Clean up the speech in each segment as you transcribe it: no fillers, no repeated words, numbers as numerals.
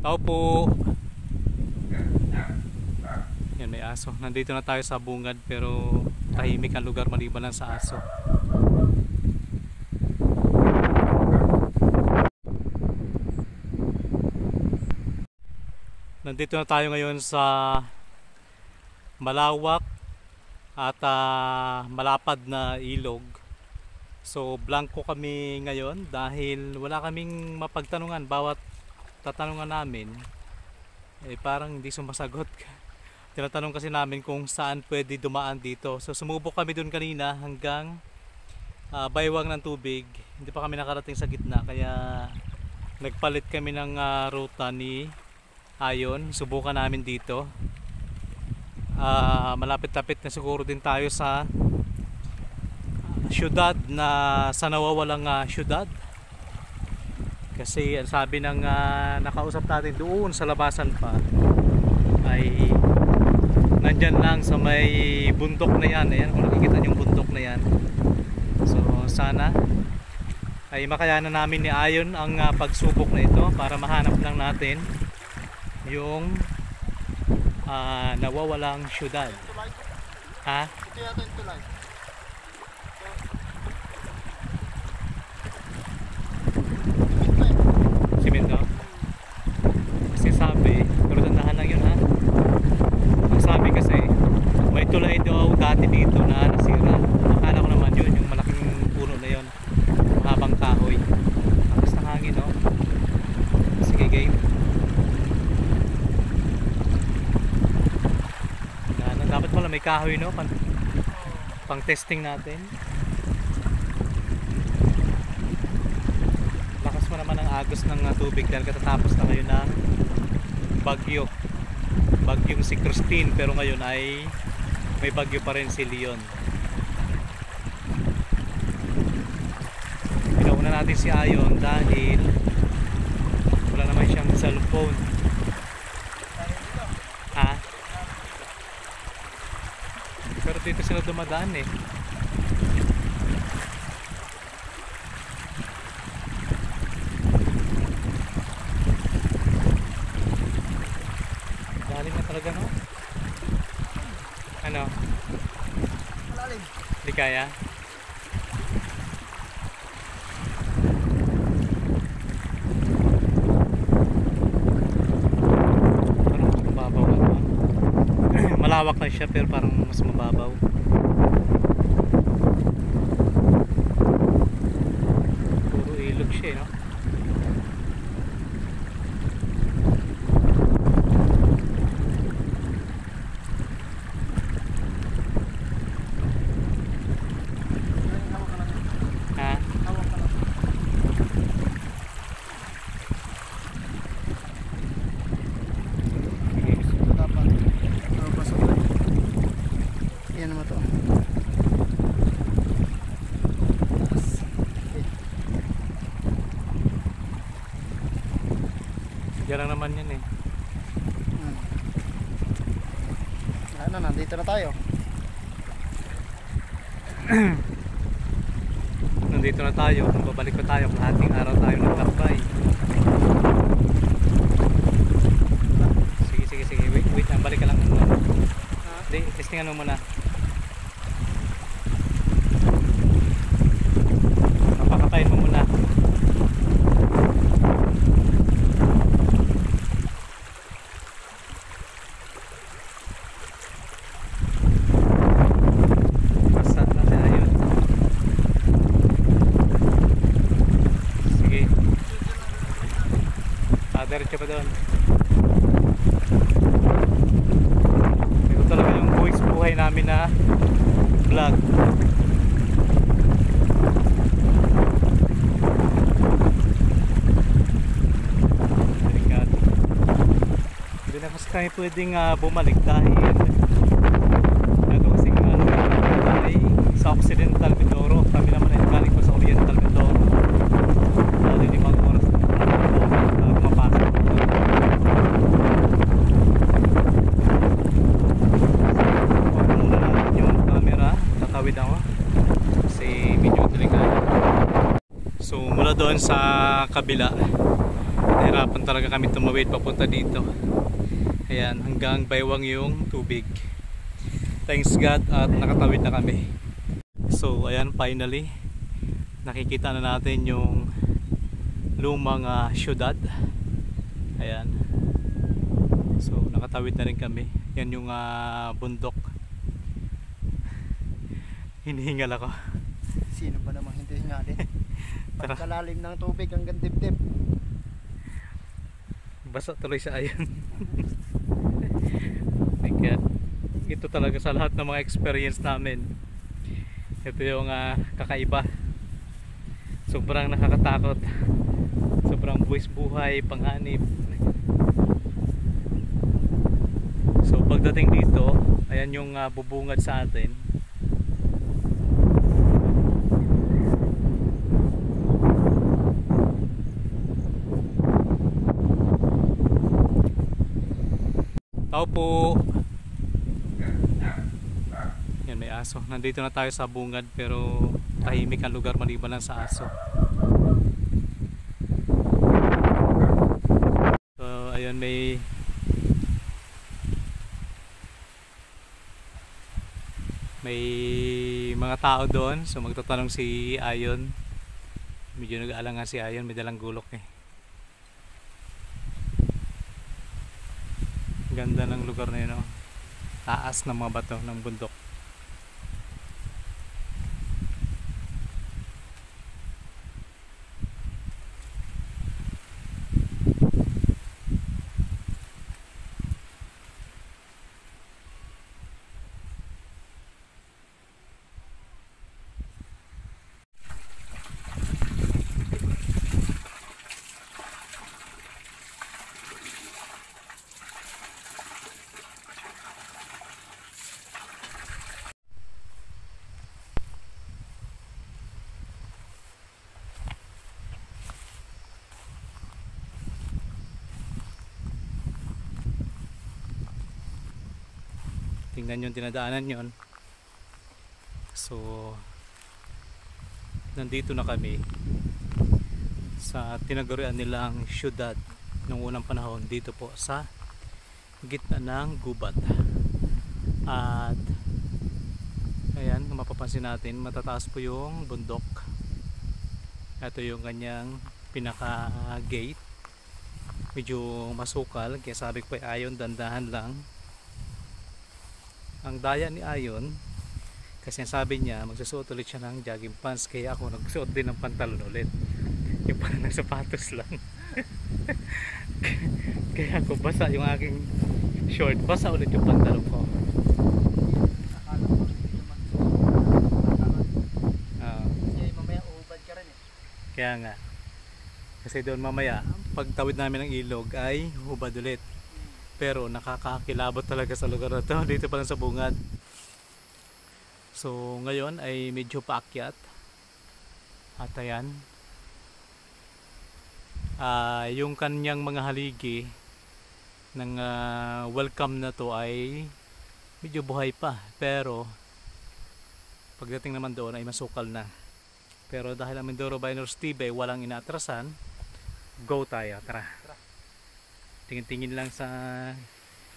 Tao po. Yan, may aso. Nandito na tayo sa bungad pero tahimik ang lugar maliban lang sa aso. Nandito na tayo ngayon sa malawak at malapad na ilog. So blanco kami ngayon dahil wala kaming mapagtanungan. Bawat tatanungan namin parang hindi sumasagot. Tinatanong kasi namin kung saan pwede dumaan dito. So sumubok kami dun kanina hanggang baywang ng tubig. Hindi pa kami nakarating sa gitna kaya nagpalit kami ng ruta ni Ayon. Subukan namin dito. Malapit-lapit na siguro din tayo sa syudad na sa nawawalang syudad. Kasi ang sabi ng nakausap natin doon sa labasan pa ay nandyan lang sa may bundok na yan. Ayan, kung nakikita yung bundok na yan. So sana ay makayanan namin ni Ayon ang pagsubok na ito para mahanap lang natin yung nawawalang syudad. Ha? Ito yata yung tulay. Simento? Kasi sabi, pero tandahan lang yun ha. Ang sabi kasi, may tulay daw dati dito na nasira. Akala ko naman yun, yung malaking puno na yun. Mahabang kahoy. Tapos ng hangin no? Sige game. Dapat pala may kahoy no? Pang testing natin. Lakas mo naman ang agos ng tubig dahil katatapos na ngayon ng bagyo. Bagyong si Christine pero ngayon ay may bagyo pa rin si Leon. Pinauna natin si Ayon dahil wala naman siyang cellphone. Ha? Pero dito sila dumadaan eh. Lalim na talaga no? Ano? Malalim. Di kaya? Parang mababaw ano? Malawak na siya pero parang mas mababaw. Puro ilog siya no? Ha? Ito dapat. Pasok na. Yan naman to. Diyan lang naman yan eh. Ano, nandito na tayo. Nandito na tayo. Kung babalik pa tayo, kalahating araw tayo nagtakbay. Sige. Wait lang. Balik ka lang muna. Hindi, testingan mo muna. Kapakapain mo muna. Basta na si Ayon. Sige. Diretso pa doon. Ito talaga yung buhay namin na vlog. Delikado. Hindi na kasi kami pwedeng bumalik dahil ito kasing ay sa Occidental Mindoro. Kami naman ay galing pa sa Oriental Mindoro. Dahil 5 oras na mapasok. Tatawid ako kasi medyo delikado. So mula doon sa kabila nahirapan doon talaga kami tumawid papunta dito. Ayan, hanggang baywang yung tubig. Thanks God at nakatawid na kami. So ayan, finally nakikita na natin yung lumang syudad. Ayan. So nakatawid na rin kami. Yan yung bundok. Hinihingal ako. Sino pa namang hindi hingalin? Pagkalalim ng tubig hanggang dibdib. Basa tuloy sa ayon. Kaya ito talaga sa lahat ng mga experience namin. Ito yung kakaiba. Sobrang nakakatakot. Sobrang buwis buhay, panganib. So pagdating dito, ayan yung bubungad sa atin. Tao po. Yan, may aso. Nandito na tayo sa bungad pero tahimik ang lugar maliban lang sa aso. So ayun, may mga tao doon. So magtatanong si Ayon. Medyo nag-aalangan si Ayon, may dalang gulok eh. Ganda ng lugar na yun, oh. Taas ng mga bato ng bundok. Tingnan yung dinadaanan yon. So nandito na kami sa tinagurian nilang syudad nung unang panahon, dito po sa gitna ng gubat. At ayan, kung mapapansin natin, matataas po yung bundok. Ito yung kanyang pinaka gate. Medyo masukal, kaya sabi ko ay Ayon, dandahan lang. Ang daya ni Ayon, kasi sabi niya magsusuot ulit siya ng jogging pants, kaya ako nagsuot din ng pantalon ulit, yung parang ng sapatos lang. Kaya ako basa yung aking short, basa ulit yung pantalon ko. Akala ko hindi naman pantalon. Mamaya uhubad ka rin eh. Kaya nga, kasi doon mamaya pagtawid namin ng ilog ay hubad ulit. Pero nakakakilabot talaga sa lugar na to. Dito pa lang sa bungad. So ngayon ay medyo paakyat. At ayan, yung kanyang mga haligi ng welcome na to ay medyo buhay pa. Pero pagdating naman doon ay masukal na. Pero dahil ang Mindoro Biners TV ay walang inaatrasan, go tayo, tara. Tingin-tingin lang sa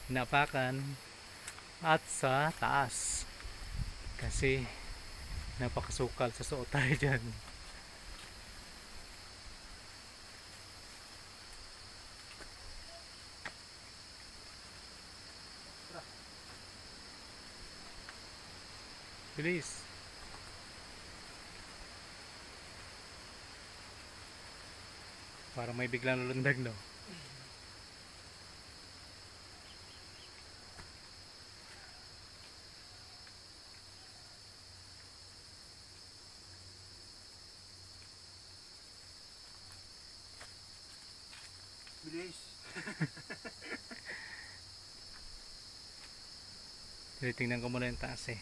hinapakan at sa taas kasi napakasukal sa suot tayo dyan. Bilis. Para may biglang lulundag, no? Bilis. Tinitingnan ko muna yung taas eh.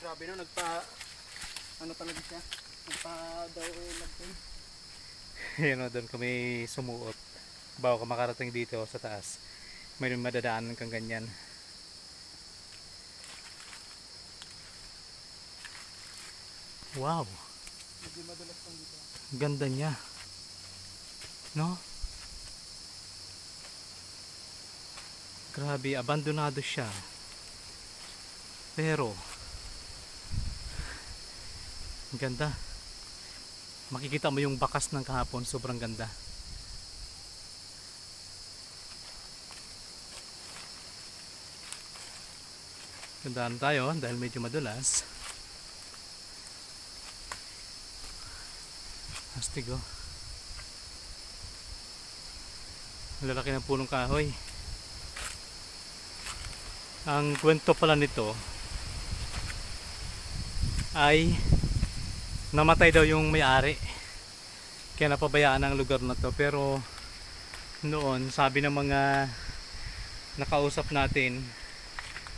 Grabe no, ano talaga siya? Daw nagpay. Yun o, doon kami sumuot bago ka makarating dito sa taas. May madadaanan kang ganyan. Wow, Medyo madulas pang dito. ganda niya. No? Grabe, abandonado siya. Pero, ang ganda. Makikita mo yung bakas ng kahapon, sobrang ganda. Gandaan tayo dahil medyo madulas. Astig oh. Ang lalaki ng punong kahoy. Ang kwento pala nito ay namatay daw yung may-ari. Kaya napabayaan ang lugar na to. Pero noon, sabi ng mga nakausap natin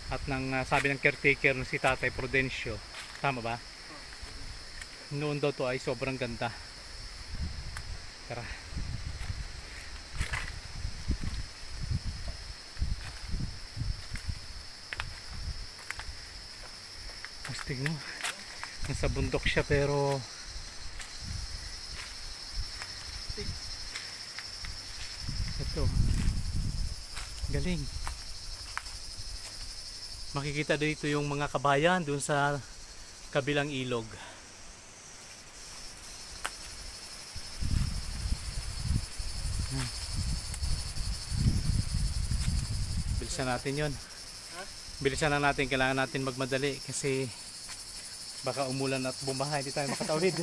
at sabi ng caretaker si Tatay Prudencio, tama ba? Noon daw to ay sobrang ganda. Tara. Astig no? Nasa bundok siya pero ito, galing. Makikita dito yung mga kabayan dun sa kabilang ilog. Bilisan natin yon. Bilisan na natin, kailangan natin magmadali kasi baka umulan at bumaha, hindi tayo makatawid.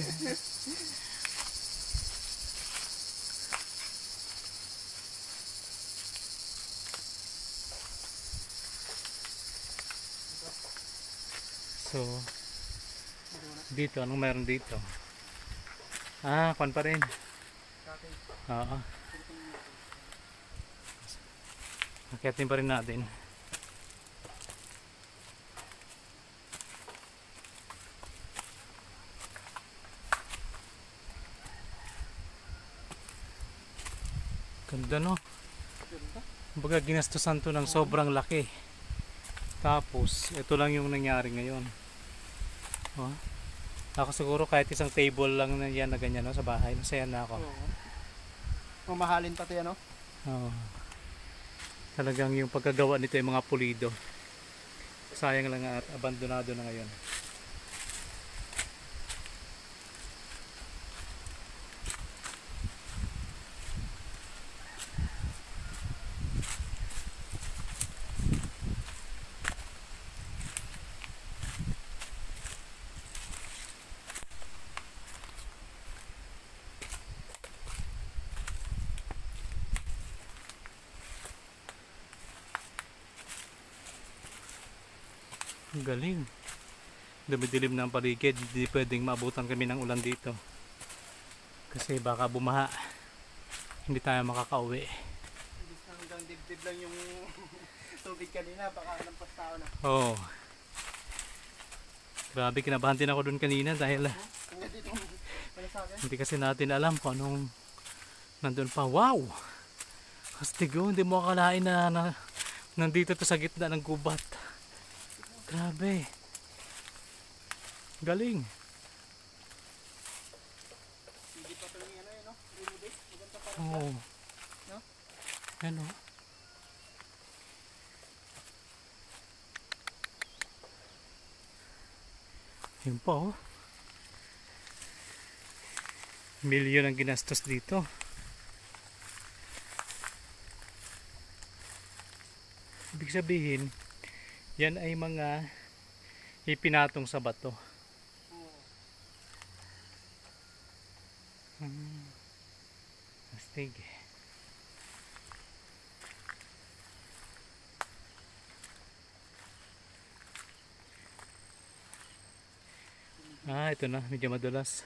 So, dito, anong meron dito? Ah, kwan pa rin. Oo. Akyatin pa rin natin. Ganda no? Kumbaga ginastusan to ng sobrang laki. Tapos, ito lang yung nangyari ngayon. Oh. Ako siguro kahit isang table lang na yan na ganyan no, sa bahay, masaya na ako. Oo. Mamahalin pati ano? Oo. Talagang yung pagkagawa nito yung mga pulido. Sayang lang at abandonado na ngayon. Ang galing. Dumidilim na ang paligid. Hindi pwedeng maabutan kami ng ulan dito. Kasi baka bumaha. Hindi tayo makakauwi. Hindi hanggang dibdib lang yung tubig kanina. Baka lampas tao na. Oo. Grabe, kinabahan din ako dun kanina dahil Kanya dito. Ano sa akin? hindi kasi natin alam kung anong nandun pa. Wow! Astig oh, hindi mo akalain na nandito to sa gitna ng gubat. Grabe. Galing. Hindi pa ito yung ano yun, no? Remove. Maganda pa rin. Oo. No? Ano? Yun pa oh. Milyon ang ginastos dito. Ibig sabihin, yan ay mga ipinatong sa bato. Oo. Astig. Ah, ito na, medyo madulas.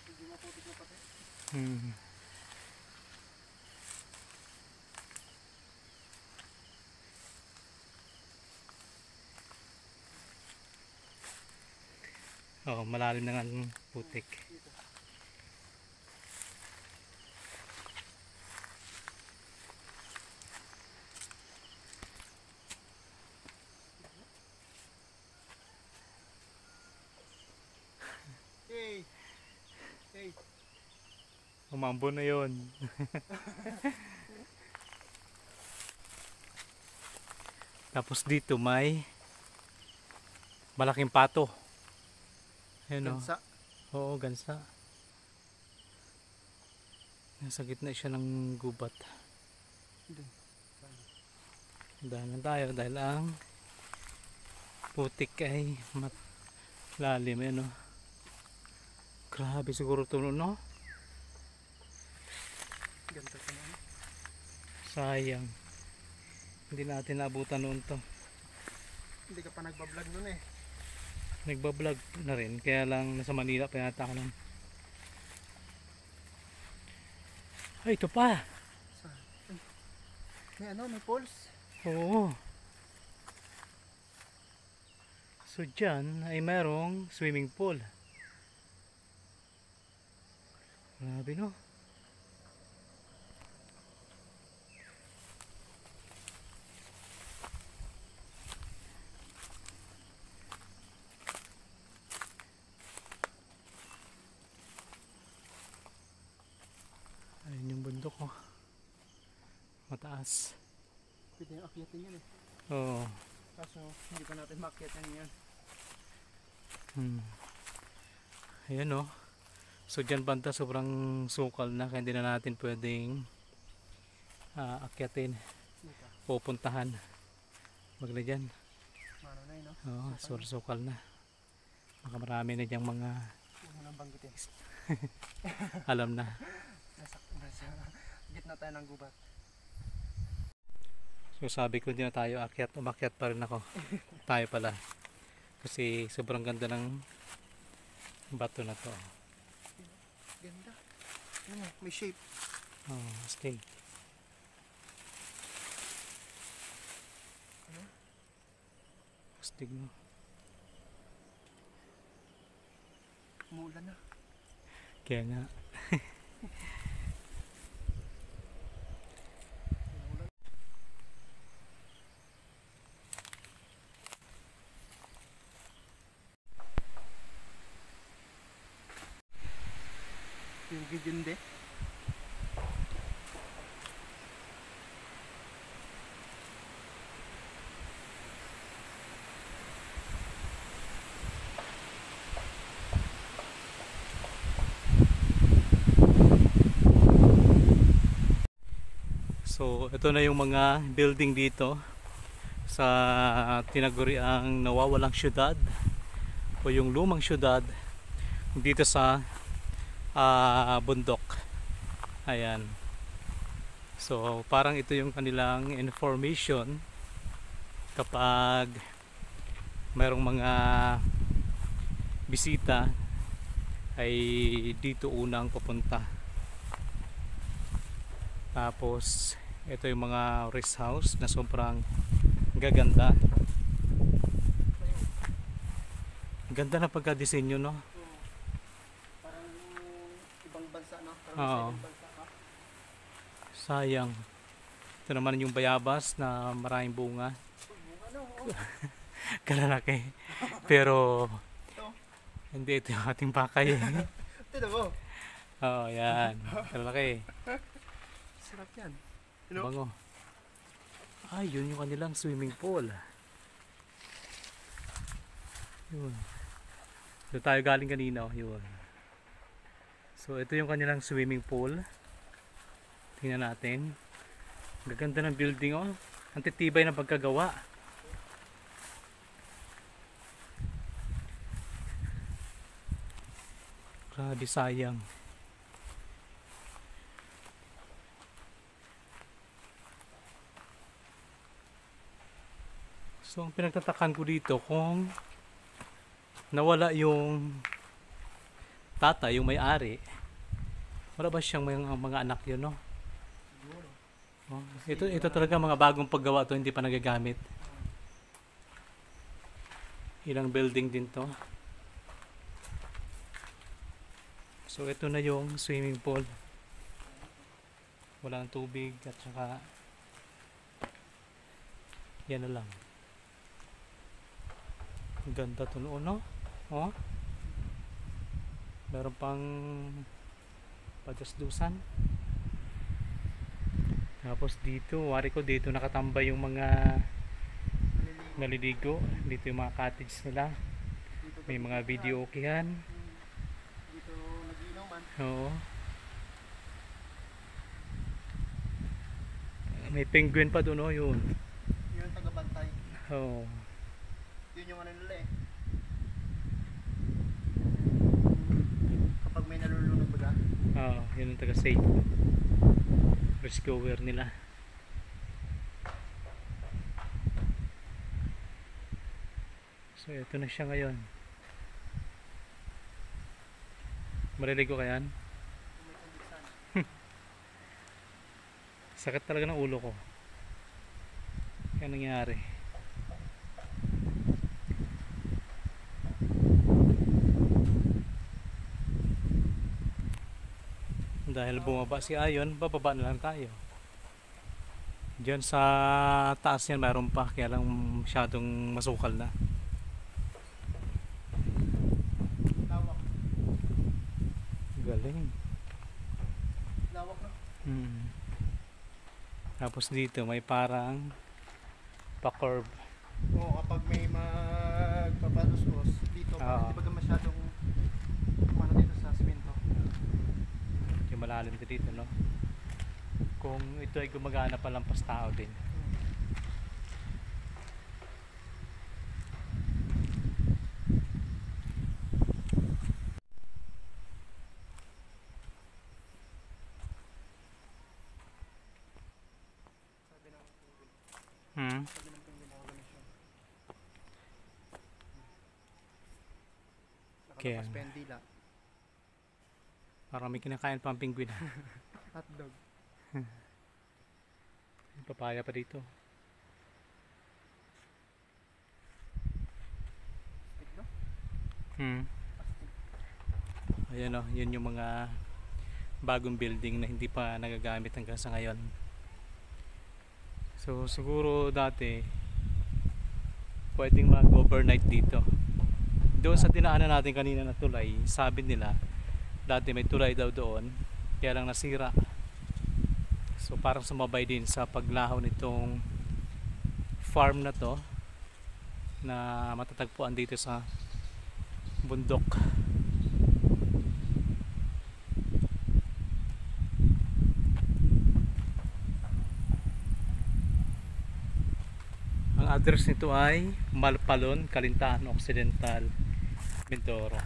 Hindi maputik na pati. Hmm. Oh, malalim na nga ang putik. Dito. Tumambo na yon. Tapos dito may malaking pato. Ayun o. Gansa. Oo, gansa. Nasa gitna siya ng gubat. Doon. Dahan lang tayo dahil ang putik ay lalim. Ayun o. Grabe siguro ito no? Gansa ka naman. Sayang. Hindi natin naabutan noon to. Hindi ka pa nagbablog nun eh. Nagbablog na rin. Kaya lang nasa Manila pa yata ka lang. Ay, ito pa. Ay, may ano, may pulse. Oo. So dyan ay merong swimming pool. Grabe no. Ayun yung bundok oh. Mataas. Pwede yung akyatin yan eh. Oo. Kaso hindi pa natin maakyatan yan. Ayan oh. So dyan banda sobrang sukal na kaya hindi na natin pwedeng akyatin. Dito. Pupuntahan. Wag na dyan. Mano na yun no? Oo, sukal na. Baka marami na dyang mga Huwag mo nang banggitin. alam na. Nasa gitna tayo ng gubat. So sabi ko hindi na tayo akyat, umakyat pa rin ako. Tayo pala. Kasi sobrang ganda ng bato na to. Ganda. Ano, may shape. Oh, stay. Ano? Astig mo. Umuulan na. Kaya nga. Umuulan. Yung giginde. So ito na yung mga building dito sa tinaguriang nawawalang syudad o yung lumang syudad dito sa bundok. Ayan. So parang ito yung kanilang information kapag mayroong mga bisita ay dito unang pupunta. Tapos ito yung mga rest house na sobrang gaganda. Ganda na pagka-disenyo no. Parang ibang bansa no? Parang Oo. sa ibang bansa ka. Sayang. Ito naman yung bayabas na maraming bunga. Ano? Kalalaki. Pero Ito. hindi ito yung ating pakay. Ito mo. Oo, yan. Kalalaki. Sarap yan. Ano? Bango. Ay, yun yung kanilang swimming pool. Yun. Doon tayo galing kanina. Yun. So, ito yung kanilang swimming pool. Tingnan natin. Gaganda ng building oh. Ang titibay ng pagkagawa. Grabe, sayang. So ang pinagtatakan ko dito kung nawala yung tata, yung may-ari, wala ba siyang mga anak yun no? Siguro. Oh, ito talaga mga bagong paggawa to, hindi pa nagagamit. Ilang building din to. So ito na yung swimming pool. Walang tubig at saka yan na lang. Ang ganda to noon no? Oh. Meron pang padusdusan. Tapos dito, wari ko dito nakatambay yung mga naliligo. Dito yung mga cottage nila. Dito May mga video okehan. Dito nagiinuman. Oo. May penguin pa doon, oh, yun. Yun yung taga-bantay. Oo. Yun yung ano nila eh. Kapag may nalulunod baga. Oo, yun ang taga-safe. Rescuer nila. So, ito na siya ngayon. Mariligo ka yan? Kung may kundisan. Sakit talaga ng ulo ko. Kaya nangyari. Dahil bumaba si Ayon, bababa na lang tayo. Diyan sa taas yan mayroon pa, kaya lang masyadong masukal na. Lawak. Galing. Lawak na. Tapos dito may parang pa-curve. Oo, kapag may magpapalusos dito, Oo. hindi baga masyadong kumano dito sa simento. Yung malalim din dito, no? Kung ito ay gumagana pa lampas tao din. Sabi ng penguin. Hmm. Sabi ng penguin ako ganun siya. Okay. Nakalapas pa yung dila. Parang may kinakain pa ang penguin. Hotdog. May papaya pa dito. Stick no? Hmm. Ayan, oh, yun yung mga bagong building na hindi pa nagagamit hanggang sa ngayon. So siguro dati pwedeng mag-overnight dito. Doon sa dinaanan natin kanina na tulay, sabi nila dati may tulay daw doon, kaya lang nasira. So parang sumabay din sa paglaho nitong farm na to na matatagpuan dito sa bundok. Ang address nito ay Malpalon, Calintaan Occidental, Mindoro.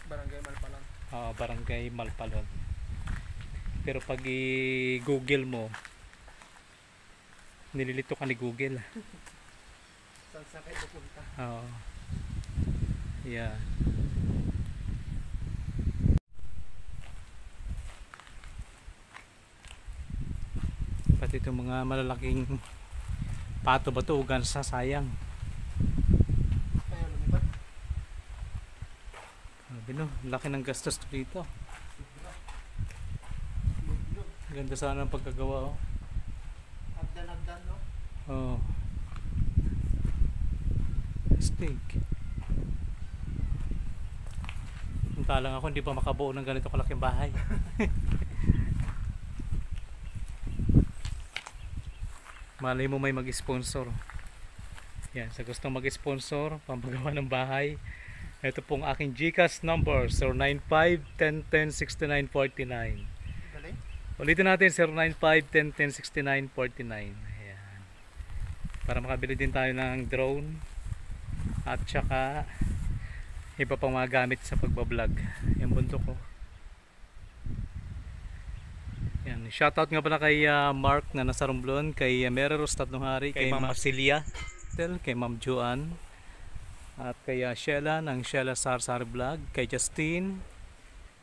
Barangay Malpalang. Barangay Malpalon. Pero pag i-google mo, nililito ka ni Google. Saan sa kayo pupunta? Oo. Yeah. Pati itong mga malalaking pato batugan sa sayang. Kaya lumipat. Sabi no, laki ng gastos dito. Lug-lug. Ganda sana ang pagkagawa, oh. Agdan-agdan no? Oh. Steak. Punta lang ako, hindi pa makabuo ng ganito kalaking bahay. Malay mo may mag-sponsor. Yan, sa gustong mag-sponsor, pampagawa ng bahay. Ito pong aking GCash number, 095-1010-6949. Galing. Ulitin natin, 095-1010-6949. Ayan. Para makabili din tayo ng drone at saka iba pang mga gamit sa pagbablog. Yung bundok ko. Yan, shoutout nga pala kay Mark na nasa Romblon, kay Mereros Tatlong Hari, kay Ma'am Celia, kay Ma'am Joanne, at kay Sheila ng Sheila Sarsari Vlog, kay Justin,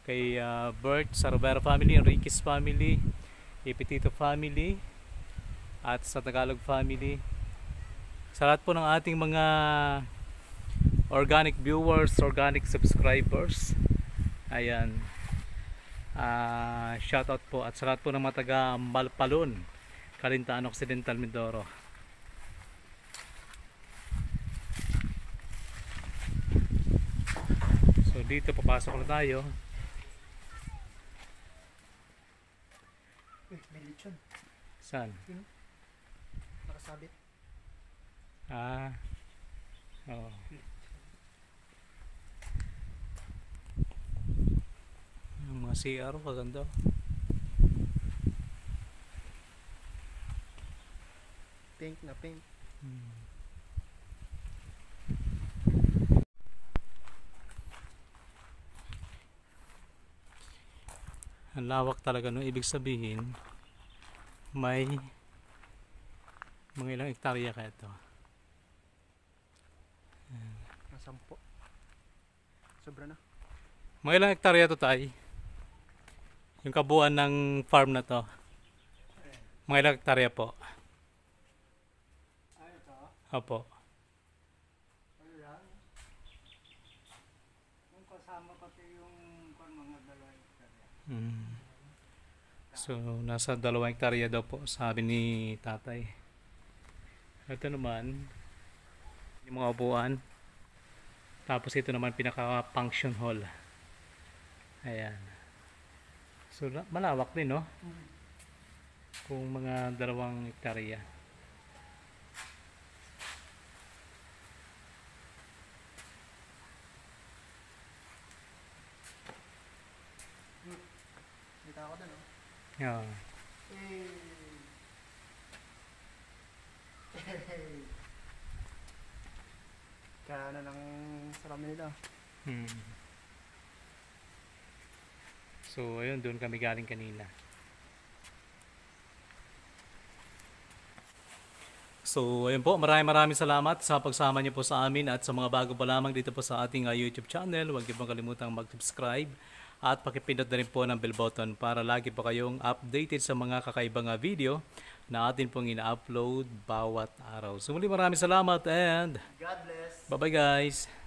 kay Bert sa Rivera family, Enriquez family, Ipitito family, at sa Tagalog family. Sa lahat po ng ating mga organic viewers, organic subscribers, ayan, shoutout po, at sa lahat po ng mga taga Malpalon, Calintaan Occidental, Mindoro. So dito papasok na tayo. Saan? Nakasabit. Ah. Oo. Yung mga CR, kaganda. Pink na pink. Ang lawak talaga, no? Ibig sabihin, may mga ilang hektarya kaya ito. Na 10. Sobra na. Mga ilang hektarya to, tay? Yung kabuuan ng farm na to. Mga ilang hektarya po. Ay, ito. Opo. Ano yan? Yung kasama pati yung mga dalawang hektarya. So, nasa 2 hektarya daw po, sabi ni tatay. Ito naman, yung mga upuan. Tapos ito naman pinaka-function hall. Ayan. So, malawak din, no? Kung mga 2 hektarya. Kita ako dun, oh. Yeah. Kaya na lang sarami nila. So, ayun, doon kami galing kanina. So, ayun po, maraming salamat sa pagsama niyo po sa amin at sa mga bago pa lamang dito po sa ating YouTube channel. Huwag niyo pong kalimutang mag-subscribe at pakipindot na rin po ng bell button para lagi po kayong updated sa mga kakaibang video na atin pong ina-upload bawat araw. So, muli maraming salamat and God bless. bye-bye guys!